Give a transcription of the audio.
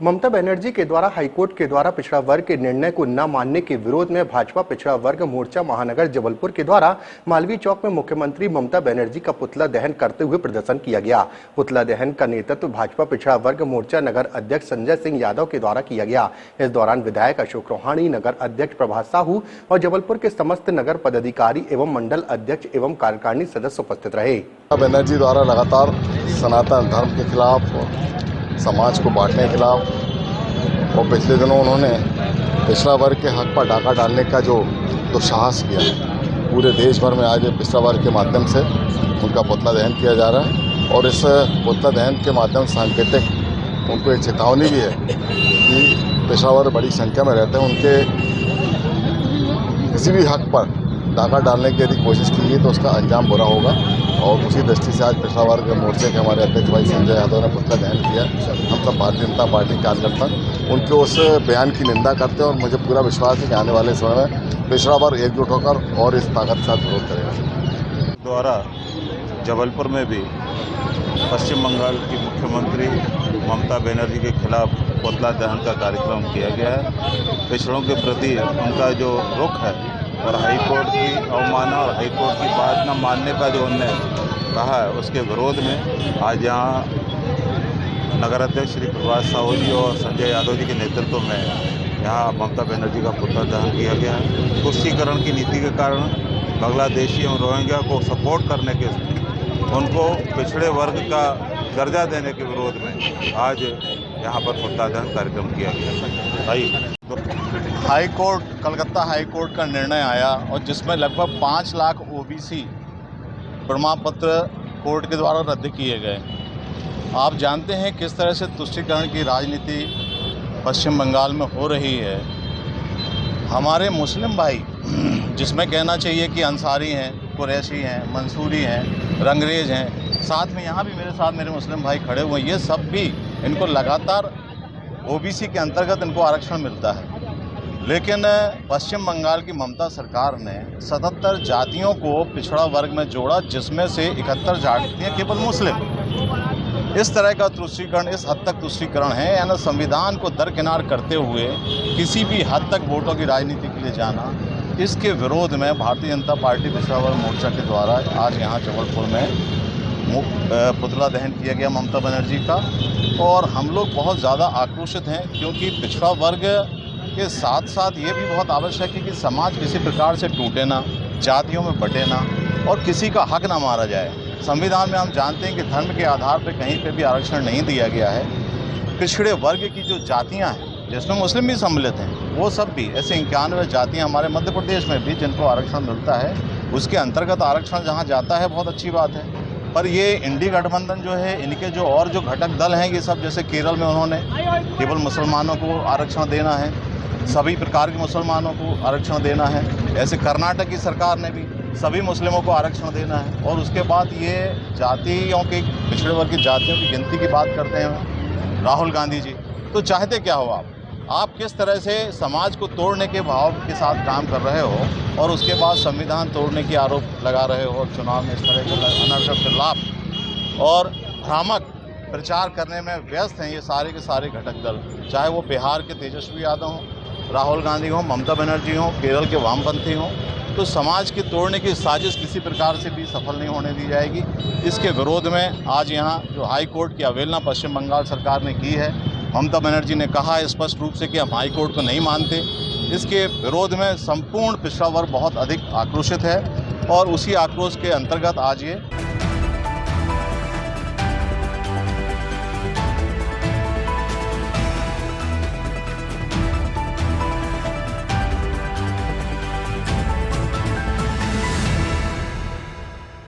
ममता बनर्जी के द्वारा हाईकोर्ट के द्वारा पिछड़ा वर्ग के निर्णय को न मानने के विरोध में भाजपा पिछड़ा वर्ग मोर्चा महानगर जबलपुर के द्वारा मालवीय चौक में मुख्यमंत्री ममता बनर्जी का पुतला दहन करते हुए प्रदर्शन किया गया। पुतला दहन का नेतृत्व भाजपा पिछड़ा वर्ग मोर्चा नगर अध्यक्ष संजय सिंह यादव के द्वारा किया गया। इस दौरान विधायक अशोक रोहाणी, नगर अध्यक्ष प्रभात साहू और जबलपुर के समस्त नगर पदाधिकारी एवं मंडल अध्यक्ष एवं कार्यकारिणी सदस्य उपस्थित रहे। बनर्जी द्वारा लगातार सनातन धर्म के खिलाफ, समाज को बांटने के खिलाफ और पिछले दिनों उन्होंने पिछड़ा वर्ग के हक पर डाका डालने का जो दुस्साहस किया है, पूरे देश भर में आज पिछड़ा वर्ग के माध्यम से उनका पुतला दहन किया जा रहा है। और इस पुतला दहन के माध्यम से सांकेतिक उनको एक चेतावनी भी है कि पिछड़ा वर्ग बड़ी संख्या में रहते हैं, उनके किसी भी हक पर डाका डालने की यदि कोशिश की गई तो उसका अंजाम बुरा होगा। और उसी दृष्टि से आज पिछड़ा वर्ग मोर्चे के हमारे अध्यक्ष भाई संजय यादव ने पुतला दहन किया। हम सब भारतीय जनता पार्टी कार्यकर्ता उनके उस बयान की निंदा करते हैं और मुझे पूरा विश्वास है कि आने वाले समय में पिछड़ा वर्ग एकजुट होकर और इस ताकत के साथ विरोध करेगा। द्वारा जबलपुर में भी पश्चिम बंगाल की मुख्यमंत्री ममता बनर्जी के खिलाफ पुतला दहन का कार्यक्रम किया गया है। पिछड़ों के प्रति उनका जो रुख है और हाईकोर्ट की अवमानना और हाईकोर्ट की बात न मानने का जो उन्होंने कहा है, उसके विरोध में आज यहाँ नगर अध्यक्ष श्री प्रभात साहू जी और संजय यादव जी के नेतृत्व में यहाँ ममता बनर्जी का पुतला दहन किया गया है। तुष्टीकरण की नीति के कारण बांग्लादेशी और रोहिंग्या को सपोर्ट करने के, उनको पिछड़े वर्ग का दर्जा देने के विरोध में आज यहाँ पर पुतला दहन कार्यक्रम किया गया। हाईकोर्ट, कलकत्ता हाईकोर्ट का निर्णय आया और जिसमें लगभग 5 लाख ओबीसी प्रमाण पत्र कोर्ट के द्वारा रद्द किए गए। आप जानते हैं किस तरह से तुष्टीकरण की राजनीति पश्चिम बंगाल में हो रही है। हमारे मुस्लिम भाई, जिसमें कहना चाहिए कि अंसारी हैं, कुरैशी हैं, मंसूरी हैं, रंगरेज हैं, साथ में यहाँ भी मेरे साथ मेरे मुस्लिम भाई खड़े हुए हैं, ये सब भी इनको लगातार ओबीसी के अंतर्गत इनको आरक्षण मिलता है। लेकिन पश्चिम बंगाल की ममता सरकार ने 77 जातियों को पिछड़ा वर्ग में जोड़ा, जिसमें से 71 जातियाँ केवल मुस्लिम। इस तरह का तुष्टीकरण, इस हद तक तुष्टीकरण है, यानी संविधान को दरकिनार करते हुए किसी भी हद तक वोटों की राजनीति के लिए जाना। इसके विरोध में भारतीय जनता पार्टी पिछड़ा वर्ग मोर्चा के द्वारा आज यहाँ जबलपुर में पुतला दहन किया गया ममता बनर्जी का। और हम लोग बहुत ज़्यादा आक्रोशित हैं, क्योंकि पिछड़ा वर्ग के साथ साथ ये भी बहुत आवश्यक है कि समाज किसी प्रकार से टूटे ना, जातियों में बटे ना और किसी का हक ना मारा जाए। संविधान में हम जानते हैं कि धर्म के आधार पर कहीं पे भी आरक्षण नहीं दिया गया है। पिछड़े वर्ग की जो जातियां हैं, जिसमें मुस्लिम भी सम्मिलित हैं, वो सब भी ऐसे 91 जातियां हमारे मध्य प्रदेश में भी जिनको आरक्षण मिलता है, उसके अंतर्गत आरक्षण जहाँ जाता है, बहुत अच्छी बात है। पर ये इंडी गठबंधन जो है, इनके जो और जो घटक दल हैं, ये सब जैसे केरल में उन्होंने केवल मुसलमानों को आरक्षण देना है, सभी प्रकार के मुसलमानों को आरक्षण देना है। ऐसे कर्नाटक की सरकार ने भी सभी मुस्लिमों को आरक्षण देना है। और उसके बाद ये जातियों के, पिछड़े वर्ग की जातियों की गिनती की बात करते हैं राहुल गांधी जी। तो चाहते क्या हो आप किस तरह से समाज को तोड़ने के भाव के साथ काम कर रहे हो और उसके बाद संविधान तोड़ने की आरोप लगा रहे हो और चुनाव में इस तरह के अनर्गल के लाभ और भ्रामक प्रचार करने में व्यस्त हैं ये सारे के सारे घटक दल, चाहे वो बिहार के तेजस्वी यादव हों, राहुल गांधी हों, ममता बनर्जी हों, केरल के वामपंथी हों। तो समाज की तोड़ने की साजिश किसी प्रकार से भी सफल नहीं होने दी जाएगी। इसके विरोध में आज यहाँ जो हाई कोर्ट की अवहेलना पश्चिम बंगाल सरकार ने की है, ममता बनर्जी ने कहा है स्पष्ट रूप से कि हम हाई कोर्ट को नहीं मानते। इसके विरोध में संपूर्ण पिछड़ा वर्ग बहुत अधिक आक्रोशित है और उसी आक्रोश के अंतर्गत आज ये